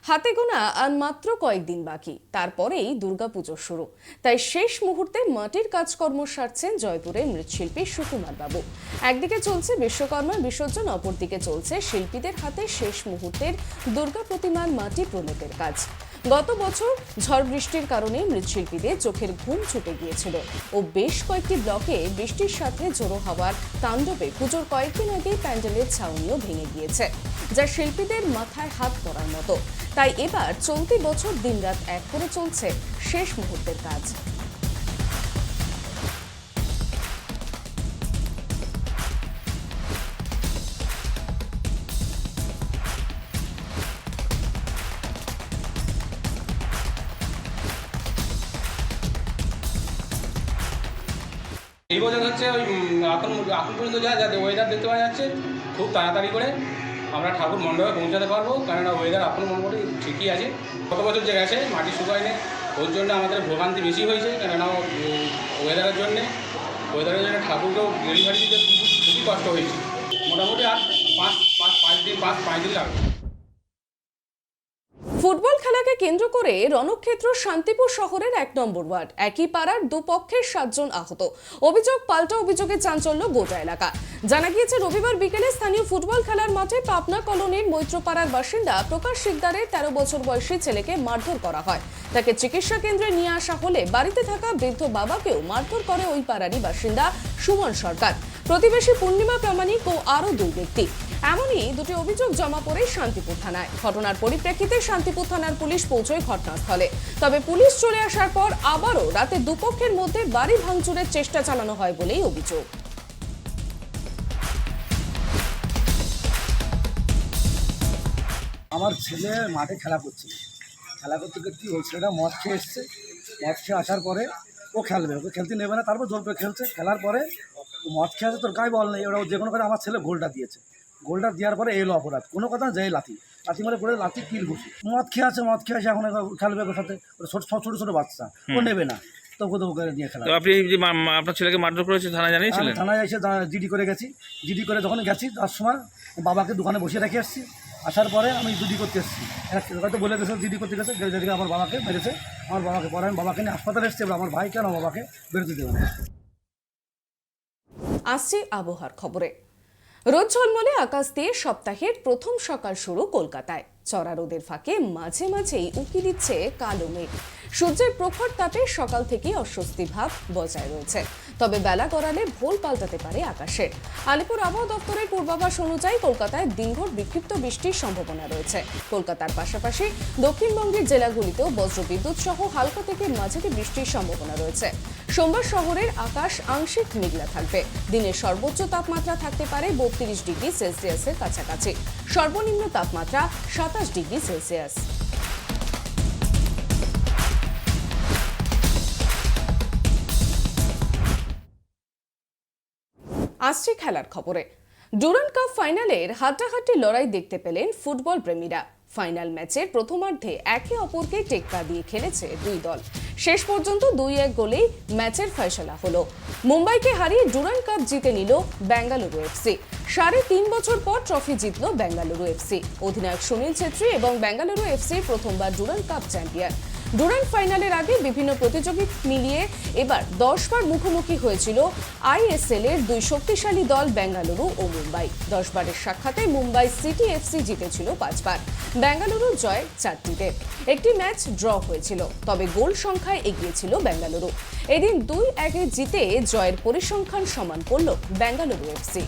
হাতে গোনা আর মাত্র কয়েকদিন বাকি, তারপরেই দুর্গাপুজো শুরু। তাই শেষ মুহূর্তে মাটির কাজকর্ম সারছেন জয়পুরের মৃৎশিল্পী সুকুমার বাবু। একদিকে চলছে বিশ্বকর্মার বিসর্জন, অপরদিকে চলছে শিল্পীদের হাতে শেষ মুহূর্তের দুর্গা প্রতিমার মাটি প্রলেপের কাজ। গত বছর ঝড় বৃষ্টির কারণে মৃৎশিল্পীদের চোখের ঘুম ছুটে গিয়েছিল ও বেশ কয়েকটি ব্লকে বৃষ্টির সাথে ঝোড়ো হাওয়ার তাণ্ডবে পুজোর কয়েকদিন আগেই প্যান্ডেলের ছাউনিও ভেঙে গিয়েছে, যা শিল্পীদের মাথায় হাত করার মতো। তাই এবার চলতি বছর দিনরাত এক করে চলছে শেষ মুহূর্তের কাজ। এই বছর হচ্ছে ওই এখন পর্যন্ত যা ওয়েদার দেখতে পাওয়া যাচ্ছে, খুব তাড়াতাড়ি করে আমরা ঠাকুর মণ্ডপে পৌঁছাতে পারবো, কেননা ওয়েদার এখন মোটামুটি ঠিকই আছে। গত বছর যে গেছে মাটি শুকায়নি, ওর জন্য আমাদের ভোগান্তি বেশি হয়েছে, কেননা ওয়েদারের জন্যে ঠাকুরকেও ডেলিভারি দিতে খুবই কষ্ট হয়েছে। মোটামুটি আর পাঁচ দিন লাগবে। ফুটবল খেলাকে কেন্দ্র করে রণক্ষেত্র শান্তিপুর শহরের 1 নম্বর ওয়ার্ড, একই পাড়ার দুপক্ষের 7 জন আহত। অভিযোগ পাল্টা অভিযোগে চাঞ্চল্য গোটা এলাকা। জানা গিয়েছে, রবিবার বিকেলে স্থানীয় ফুটবল খেলার মাঠে পাবনা কলোনির মৈত্রপাড়ার বাসিন্দা প্রকাশ শিকদারের 13 বছর বয়সী ছেলেকে মারধর করা হয়। তাকে চিকিৎসা কেন্দ্রে নিয়ে আসা হলে বাড়িতে থাকা বৃদ্ধ বাবাকেও মারধর করে ওই পাড়ারই বাসিন্দা সুমন সরকার, প্রতিবেশী পূর্ণিমা প্রামাণিক ও আরও 2 ব্যক্তি। এমনই দুটি অভিযোগ জমা পড়ে শান্তিপুর থানায়। ঘটনার পরিপ্রেক্ষিতে শান্তিপুর থানার পুলিশ পৌঁছয় ঘটনাস্থলে। তবে পুলিশ চলে আসার পর আবারও রাতে দুপক্ষের মধ্যে বাড়ি ভাঙচুরের চেষ্টা চালানো হয় বলেই অভিযোগ। আমার ছেলে মাঠে খেলা করতে কি হয়েছে, এটা মদ খেয়ে এসছে। মদ খেয়ে আসার পরে ও খেলবে, ওকে খেলতে নেবে না, তারপর জোর করে খেলছে। খেলার পরে মদ খেয়ে আছে, তোর গায়ে বল নেই, ওরা যে কোনো করে আমার ছেলে গোলটা দিয়েছে। গোলটা দেওয়ার পরে এলো অপরাধ, কোনো কথা যাই লাথি মারে পড়ে লাথি কিল ঘুষি। মদ খেয়ে আছে এখন খেলবে ওর সাথে, ছোটো ছোটো বাচ্চা, ও নেবে না, তো ওকে নিয়ে খেলা। আপনি যে আপনার ছেলেকে মারধর করেছে থানায় জানিয়েছিলেন? থানায় এসে জিডি করে গেছি। জিডি করে যখন গেছি তার সময় বাবাকে দোকানে বসিয়ে রেখে আসছি। আসার পরে আমি জিডি করতে এসেছি, হয়তো বলে গেছে জিডি করতে গেছে, যেদিকে আমার বাবাকে মেরেছে। আমার বাবাকে পরে আমি বাবাকে নিয়ে হাসপাতালে এসেছি, এবার আমার ভাই কেন বাবাকে বেরোতে দেবে না। আসছি আবহাওয়ার খবরে। রোদ ঝলমলে আকাশ দিয়ে সপ্তাহের প্রথম সকাল শুরু কলকাতায়। চড়া রোদের ফাঁকে মাঝে মাঝেই উকি দিচ্ছে কালো মেঘ। সূর্যের প্রখর তাপে সকাল থেকেই অস্বস্তি ভাব বজায় রয়েছে, তবে বেলা গড়ালে ভোল পাল্টাতে পারে আকাশের। আলিপুর আবহাওয়া দপ্তরের পূর্বাভাস অনুযায়ী কলকাতায় দিনভর বিক্ষিপ্ত বৃষ্টির সম্ভাবনা রয়েছে। কলকাতার পাশাপাশি দক্ষিণবঙ্গের জেলাগুলিতেও বজ্রবিদ্যুৎ সহ হালকা থেকে মাঝারি বৃষ্টির সম্ভাবনা রয়েছে। সোমবার শহরের আকাশ আংশিক মেঘলা থাকবে। দিনের সর্বোচ্চ তাপমাত্রা থাকতে পারে 32 ডিগ্রি সেলসিয়াসের কাছাকাছি, সর্বনিম্ন তাপমাত্রা 27 ডিগ্রি সেলসিয়াস। আসছে খেলার খবরে। ডুরান্ড কাপ ফাইনালের হাড্ডাহাড্ডি লড়াই দেখতে পেলেন ফুটবল প্রেমীরা। ফাইনাল ম্যাচের প্রথমার্ধে একে অপরকে টেক্কা দিয়ে খেলেছে দুই দল। শেষ পর্যন্ত 2-1 গোলেই ম্যাচের ফয়সালা হলো। মুম্বাইকে হারিয়ে ডুরান্ড কাপ জিতে নিল বেঙ্গালুরু এফসি। 3.5 বছর পর ট্রফি জিতল বেঙ্গালুরু এফসি। অধিনায়ক সুনীল ছেত্রী এবং বেঙ্গালুরু এফসি প্রথমবার ডুরান্ড কাপ চ্যাম্পিয়ন। ডুরান্ড ফাইনালের আগে বিভিন্ন প্রতিযোগিতা মিলিয়ে এবার 10 বার মুখোমুখি হয়েছিল আইএসএল এর 2 শক্তিশালী দল বেঙ্গালুরু ও মুম্বাই। 10 বারের সাক্ষাতে মুম্বাই সিটি এফসি জিতেছিল 5 বার, বেঙ্গালুরুর জয় 4টিতে। একটি ম্যাচ ড্র হয়েছিল, তবে গোল সংখ্যায় এগিয়ে ছিল বেঙ্গালুরু। এদিন 2-1 জিতে জয়ের পরিসংখ্যান সমান করল বেঙ্গালুরু এফসি।